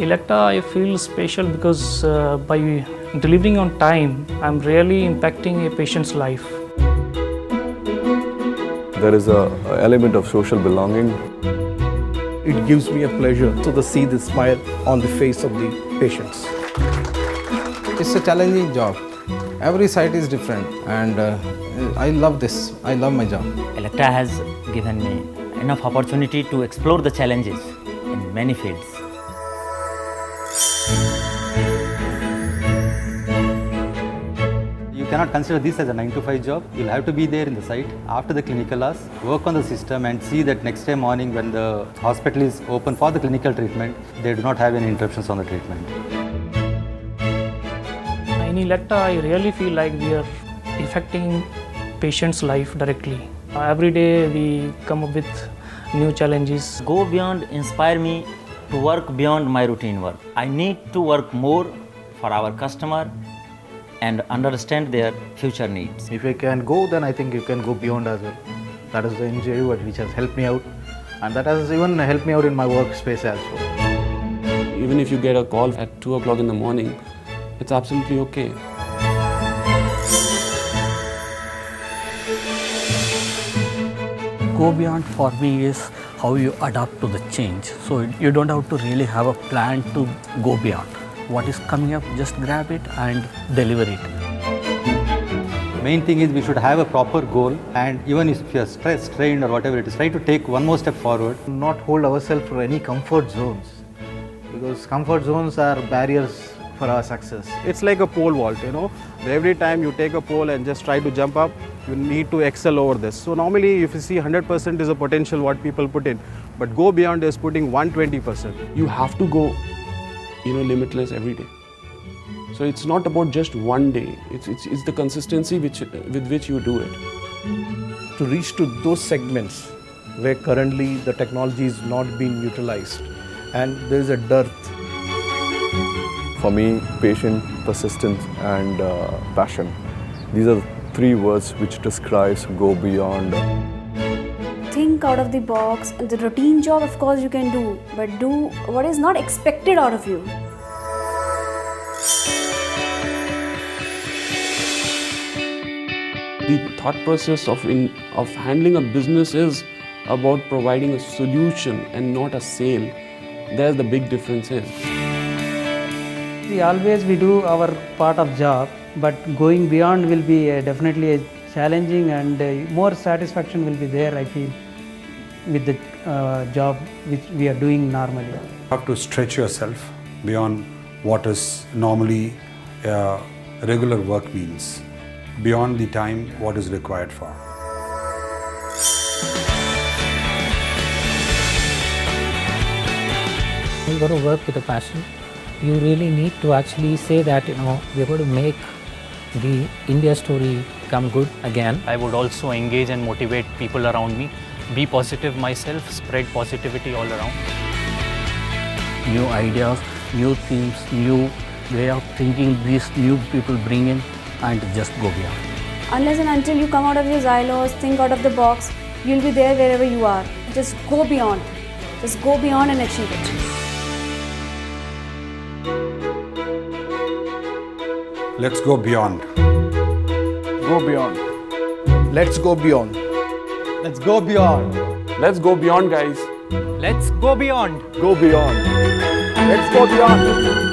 Electa, I feel special because by delivering on time, I'm really impacting a patient's life. There is an element of social belonging. It gives me a pleasure to see the smile on the face of the patients. It's a challenging job. Every site is different, and I love this. I love my job. Electa has given me enough opportunity to explore the challenges in many fields. You cannot consider this as a 9 to 5 job. You'll have to be there in the site after the clinical hours, work on the system and see that next day morning when the hospital is open for the clinical treatment, they do not have any interruptions on the treatment. In Electa, I really feel like we are affecting patient's life directly. Every day we come up with new challenges. Go Beyond inspire me to work beyond my routine work. I need to work more for our customer and understand their future needs. If you can go, then I think you can go beyond as well. That is the NGO which has helped me out, and that has even helped me out in my workspace as well. Even if you get a call at 2 o'clock in the morning, it's absolutely okay. Go beyond for me is how you adapt to the change. So you don't have to really have a plan to go beyond. What is coming up, just grab it and deliver it. Main thing is we should have a proper goal, and even if you are stressed, strained or whatever it is, try to take one more step forward. Not hold ourselves for any comfort zones, because comfort zones are barriers for our success. It's like a pole vault, you know. Every time you take a pole and just try to jump up, you need to excel over this. So normally if you see 100% is a potential what people put in, but Go Beyond is putting 120%. You have to go, limitless every day. So it's not about just one day. It's the consistency with which you do it. To reach to those segments where currently the technology is not being utilized and there is a dearth. For me, patient, persistence and passion. These are the 3 words which describes Go Beyond. Think out of the box. The routine job, of course, you can do, but do what is not expected out of you. The thought process of handling a business is about providing a solution and not a sale. There's the big difference is. Always we do our part of job, but going beyond will be definitely a challenging, and more satisfaction will be there, I feel, with the job which we are doing normally. You have to stretch yourself beyond what is normally regular work means, beyond the time what is required for. You got to work with a passion. You really need to actually say that, we're going to make the India story come good again. I would also engage and motivate people around me, be positive myself, spread positivity all around. New ideas, new themes, new way of thinking these new people bring in, and just go beyond. Unless and until you come out of your silos, think out of the box, you'll be there wherever you are. Just go beyond. Just go beyond and achieve it. Let's go beyond. Go beyond. Let's go beyond. Let's go beyond. Let's go beyond, guys. Let's go beyond. Go beyond. Let's go beyond.